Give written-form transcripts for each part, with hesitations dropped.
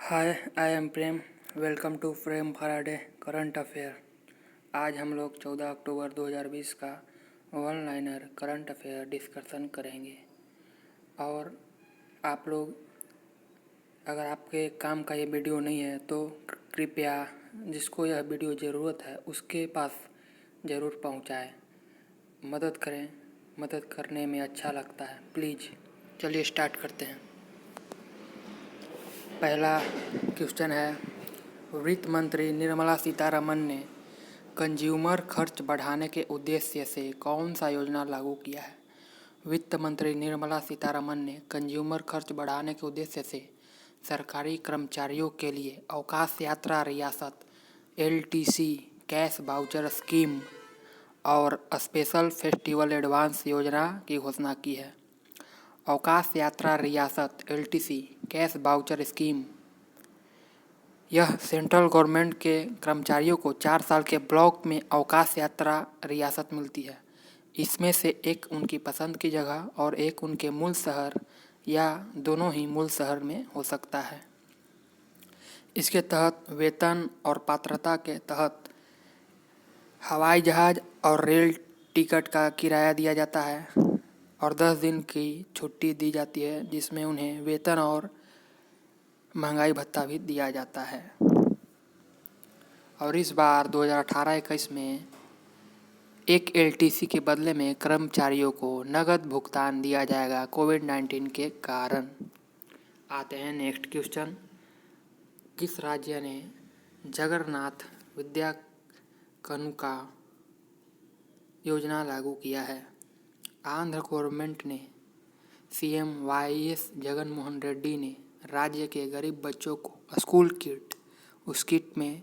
Hi, I am Prem. Welcome to Prem Faraday current affair. आज हम लोग 14 अक्टूबर 2020 का one liner current affair discussion करेंगे। और आप लोग, अगर आपके काम का ये वीडियो नहीं है तो कृपया जिसको यह वीडियो ज़रूरत है उसके पास ज़रूर पहुंचाएं। मदद करें, मदद करने में अच्छा लगता है। प्लीज़ चलिए स्टार्ट करते हैं। पहला क्वेश्चन है, वित्त मंत्री निर्मला सीतारमण ने कंज्यूमर खर्च बढ़ाने के उद्देश्य से कौन सा योजना लागू किया है? वित्त मंत्री निर्मला सीतारमण ने कंज्यूमर खर्च बढ़ाने के उद्देश्य से सरकारी कर्मचारियों के लिए अवकाश यात्रा रियासत (LTC) कैश वाउचर स्कीम और स्पेशल फेस्टिवल एडवांस योजना की घोषणा की है। अवकाश यात्रा रियासत (LTC) कैश वाउचर स्कीम यह सेंट्रल गवर्नमेंट के कर्मचारियों को 4 साल के ब्लॉक में अवकाश यात्रा रियासत मिलती है। इसमें से एक उनकी पसंद की जगह और एक उनके मूल शहर या दोनों ही मूल शहर में हो सकता है। इसके तहत वेतन और पात्रता के तहत हवाई जहाज और रेल टिकट का किराया दिया जाता है और 10 दिन की छुट्टी दी जाती है, जिसमें उन्हें वेतन और महंगाई भत्ता भी दिया जाता है। और इस बार 2018-21 में एक LTC के बदले में कर्मचारियों को नगद भुगतान दिया जाएगा कोविड-19 के कारण। आते हैं नेक्स्ट क्वेश्चन। किस राज्य ने जगन्नाथ विद्या कानुका योजना लागू किया है? आंध्र गवर्नमेंट ने CM YS जगनमोहन रेड्डी ने राज्य के गरीब बच्चों को स्कूल किट, उस किट में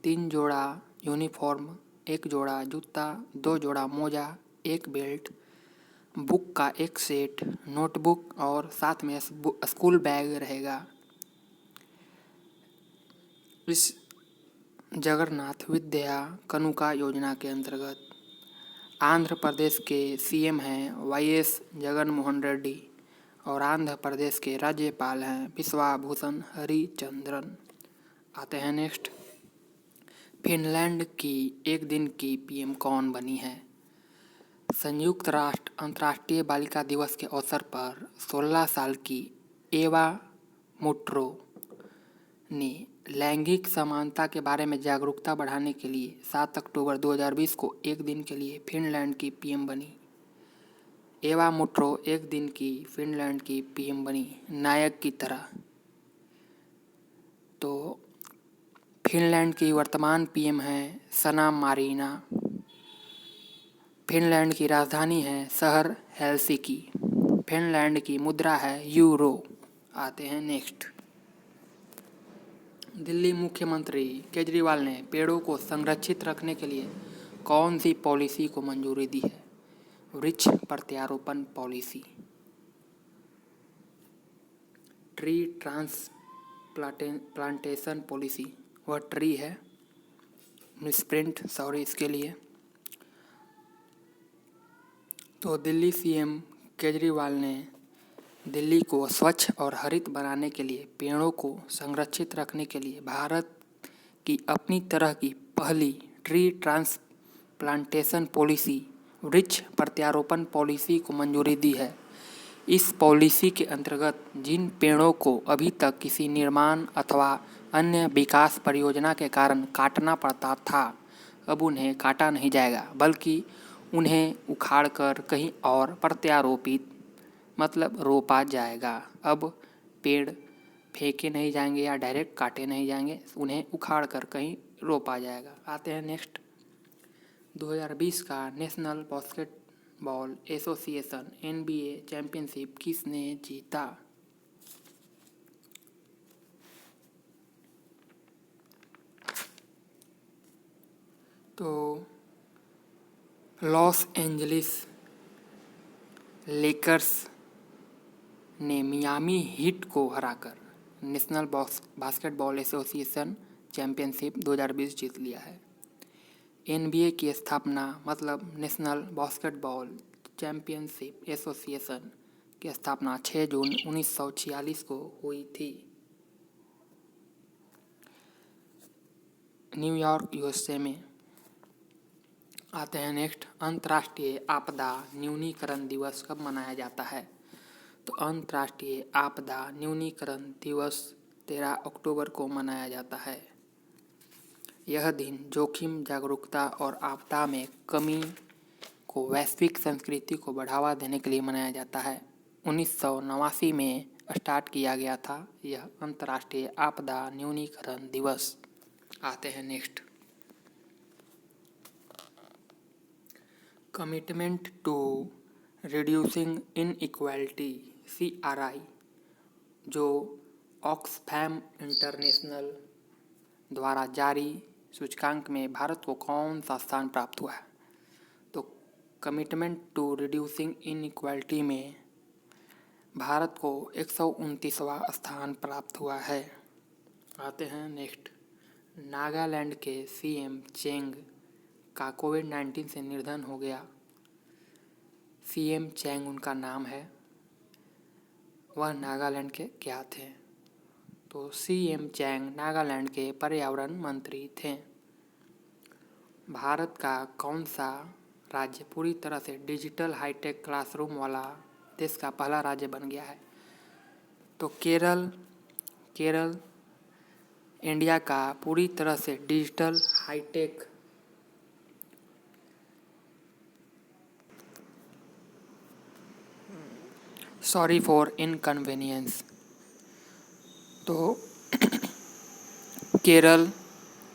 3 जोड़ा यूनिफॉर्म, 1 जोड़ा जूता, 2 जोड़ा मोजा, 1 बेल्ट, बुक का 1 सेट, नोटबुक और साथ में स्कूल बैग रहेगा। इस जगन्नाथ विद्या कानुका योजना के अंतर्गत आंध्र प्रदेश के CM हैं YS जगनमोहन रेड्डी और आंध्र प्रदेश के राज्यपाल हैं विश्वाभूषण हरिचंद्रन। आते हैं नेक्स्ट। फिनलैंड की एक दिन की PM कौन बनी है? संयुक्त राष्ट्र अंतर्राष्ट्रीय बालिका दिवस के अवसर पर 16 साल की एवा मुट्रो ने लैंगिक समानता के बारे में जागरूकता बढ़ाने के लिए 7 अक्टूबर 2020 को एक दिन के लिए फिनलैंड की PM बनी। एवा मुट्रो एक दिन की फिनलैंड की PM बनी नायक की तरह। तो फिनलैंड की वर्तमान PM है सना मारीना। फिनलैंड की राजधानी है शहर हेलसिंकी। फिनलैंड की मुद्रा है यूरो। आते हैं नेक्स्ट। दिल्ली मुख्यमंत्री केजरीवाल ने पेड़ों को संरक्षित रखने के लिए कौन सी पॉलिसी को मंजूरी दी है? वृक्ष प्रत्यारोपण पॉलिसी। ट्री ट्रांसप्लांटेशन पॉलिसी, वह ट्री है, मिसप्रिंट सॉरी इसके लिए। तो दिल्ली CM केजरीवाल ने दिल्ली को स्वच्छ और हरित बनाने के लिए पेड़ों को संरक्षित रखने के लिए भारत की अपनी तरह की पहली ट्री ट्रांसप्लांटेशन पॉलिसी, वृक्ष प्रत्यारोपण पॉलिसी को मंजूरी दी है। इस पॉलिसी के अंतर्गत जिन पेड़ों को अभी तक किसी निर्माण अथवा अन्य विकास परियोजना के कारण काटना पड़ता था, अब उन्हें काटा नहीं जाएगा, बल्कि उन्हें उखाड़कर कहीं और प्रत्यारोपित मतलब रोपा जाएगा। अब पेड़ फेंके नहीं जाएंगे या डायरेक्ट काटे नहीं जाएंगे, उन्हें उखाड़ कर कहीं रोपा जाएगा। आते हैं नेक्स्ट। 2020 का national basketball association NBA championship किसने जीता? तो लॉस एंजलिस लेकर्स ने मियामी हीट को हराकर नेशनल बास्केटबॉल एसोसिएशन चैंपियनशिप 2020 जीत लिया है। NBA की स्थापना मतलब नेशनल बास्केटबॉल चैंपियनशिप एसोसिएशन की स्थापना 6 जून 1946 को हुई थी। न्यूयॉर्क यूएसए में। आते हैं नेक्स्ट, अंतर्राष्ट्रीय आपदा न्यूनीकरण दिवस कब मनाया जाता है? तो अंतर्राष्ट्रीय आपदा न्यूनीकरण दिवस 13 अक्टूबर को मनाया जाता है। यह दिन जोखिम जागरूकता और आपदा में कमी को वैश्विक संस्कृति को बढ़ावा देने के लिए मनाया जाता है। 1989 में स्टार्ट किया गया था यह अंतर्राष्ट्रीय आपदा न्यूनीकरण दिवस। आते हैं next, commitment to reducing inequality CRI, जो ऑक्सफैम इंटरनेशनल द्वारा जारी सूचकांक में भारत को कौन सा स्थान प्राप्त हुआ है? तो कमिटमेंट टू रिड्यूसिंग इनइक्वालिटी में भारत को 129वां स्थान प्राप्त हुआ है। आते हैं नेक्स्ट, नागालैंड के CM चेंग का कोविड-19 से निधन हो गया। CM चेंग उनका नाम है। वह नागालैंड के क्या थे? तो CM चेंग नागालैंड के पर्यावरण मंत्री थे। भारत का कौन सा राज्य पूरी तरह से डिजिटल हाईटेक क्लासरूम वाला देश का पहला राज्य बन गया है? तो केरल इंडिया का पूरी तरह से digital hitech sorry for inconvenience. तो केरल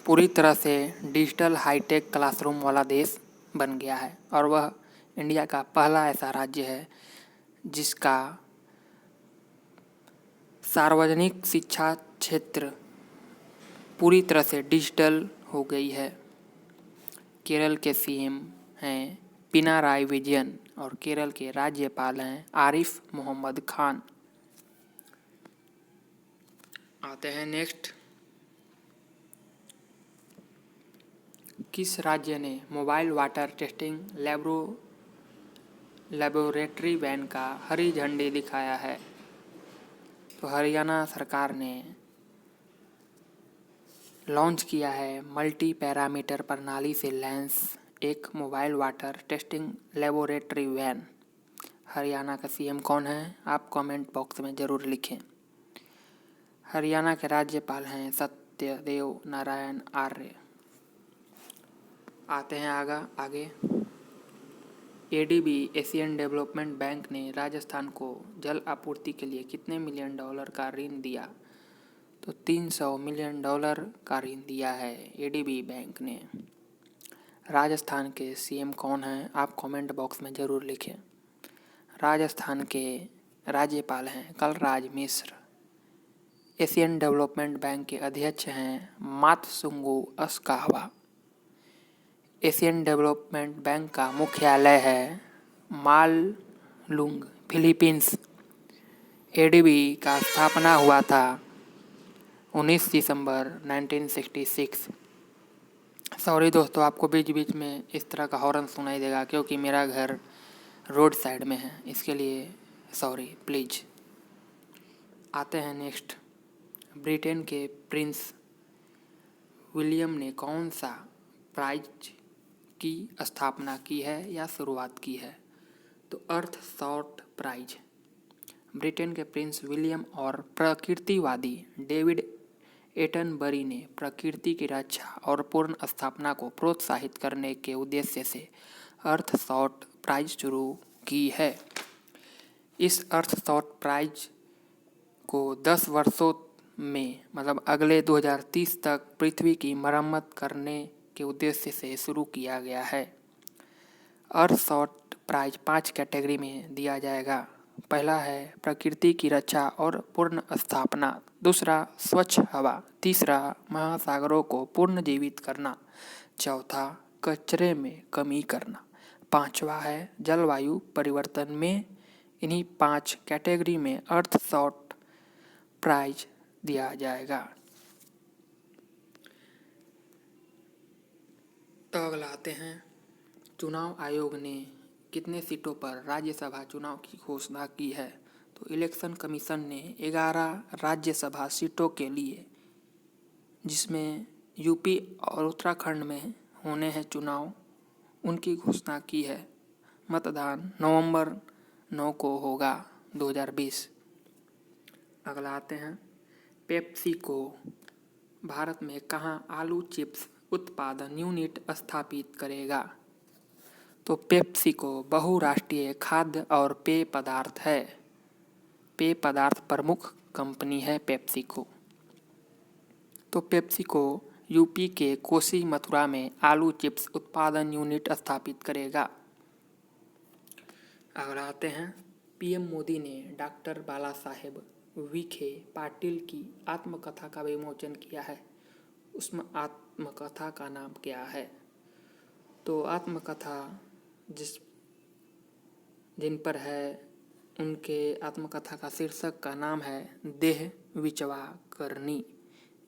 पूरी तरह से डिजिटल हाईटेक क्लासरूम वाला देश बन गया है और वह इंडिया का पहला ऐसा राज्य है जिसका सार्वजनिक शिक्षा क्षेत्र पूरी तरह से डिजिटल हो गई है। केरल के CM हैं पिनाराई विजयन और केरल के राज्यपाल हैं आरिफ मोहम्मद खान। आते हैं नेक्स्ट, किस राज्य ने mobile water testing laboratory van का हरी झंडी दिखाया है? तो हरियाणा सरकार ने लॉन्च किया है मल्टी पैरामीटर प्रणाली से लैस एक mobile water testing laboratory van. Haryana का CM कौन है? आप कमेंट बॉक्स में ज़रूर लिखें। हरियाणा के राज्यपाल हैं सत्यदेव नारायण आर्य। आते हैं आगे, ADB एशियन डेवलपमेंट बैंक ने राजस्थान को जल आपूर्ति के लिए कितने मिलियन डॉलर का ऋण दिया? तो $300 मिलियन का ऋण दिया है ADB बैंक ने। राजस्थान के CM कौन हैं? आप कमेंट बॉक्स में ज़रूर लिखें। राजस्थान के राज्यपाल हैं Kalraj Mishra. Asian development bank के अध्यक्ष हैं मातसुंगु अस्कावा। एशियन डेवलपमेंट बैंक का मुख्यालय है माललुंग, फिलीपींस। ADB का स्थापना हुआ था 19 दिसंबर 1966। सॉरी दोस्तों, आपको बीच बीच में इस तरह का हॉर्न सुनाई देगा क्योंकि मेरा घर रोड साइड में है, इसके लिए सॉरी प्लीज़। आते हैं नेक्स्ट, ब्रिटेन के प्रिंस विलियम ने कौन सा प्राइज की स्थापना की है या शुरुआत की है? तो अर्थ शॉट प्राइज। ब्रिटेन के प्रिंस विलियम और प्रकृतिवादी डेविड एटनबरी ने प्रकृति की रक्षा और पूर्ण स्थापना को प्रोत्साहित करने के उद्देश्य से अर्थ शॉट प्राइज शुरू की है। इस अर्थ शॉट प्राइज को 10 वर्षों में मतलब अगले 2030 तक पृथ्वी की मरम्मत करने के उद्देश्य से शुरू किया गया है। अर्थ शॉट प्राइज 5 कैटेगरी में दिया जाएगा। पहला है प्रकृति की रक्षा और पूर्ण स्थापना, दूसरा स्वच्छ हवा, तीसरा महासागरों को पुनर्जीवित करना, चौथा कचरे में कमी करना, पांचवा है जलवायु परिवर्तन में। इन्हीं 5 कैटेगरी में अर्थ शॉट प्राइज दिया जाएगा। तो अगला आते हैं, चुनाव आयोग ने कितने सीटों पर राज्यसभा चुनाव की घोषणा की है? तो इलेक्शन कमीशन ने 11 राज्यसभा सीटों के लिए, जिसमें यूपी और उत्तराखंड में होने हैं चुनाव, उनकी घोषणा की है। मतदान नवंबर 9 को होगा 2020। अगला आते हैं, पेप्सिको भारत में कहाँ आलू चिप्स उत्पादन यूनिट स्थापित करेगा? तो पेप्सिको बहुराष्ट्रीय खाद्य और पेय पदार्थ है। पेय पदार्थ प्रमुख कंपनी है पेप्सिको। तो पेप्सिको यूपी के कोसी मथुरा में आलू चिप्स उत्पादन यूनिट स्थापित करेगा। अगला आते हैं, पीएम मोदी ने डॉक्टर बाला साहेब विखे पाटिल की आत्मकथा का विमोचन किया है। उसमें आत्मकथा का नाम क्या है? तो आत्मकथा जिन पर है उनके आत्मकथा का शीर्षक का नाम है देह विचवा करनी।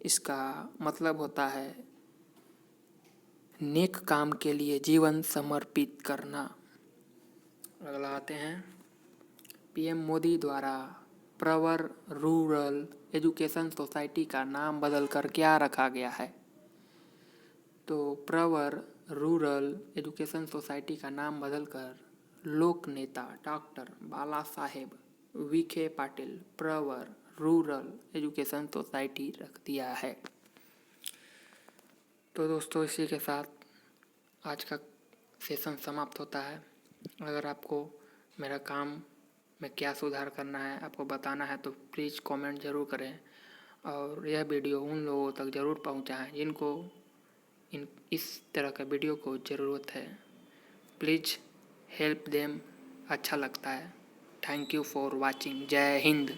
इसका मतलब होता है नेक काम के लिए जीवन समर्पित करना। अगला आते हैं, पीएम मोदी द्वारा प्रवर रूरल एजुकेशन सोसाइटी का नाम बदलकर क्या रखा गया है? तो प्रवर रूरल एजुकेशन सोसाइटी का नाम बदलकर लोक नेता डॉक्टर बाला साहेब विखे पाटिल प्रवर रूरल एजुकेशन सोसाइटी रख दिया है। तो दोस्तों, इसी के साथ आज का सेशन समाप्त होता है। अगर आपको मेरा काम में क्या सुधार करना है आपको बताना है तो प्लीज़ कमेंट ज़रूर करें और यह वीडियो उन लोगों तक ज़रूर पहुंचाएं जिनको इस तरह का वीडियो को ज़रूरत है। प्लीज़ हेल्प देम, अच्छा लगता है। Thank you for watching. जय हिंद।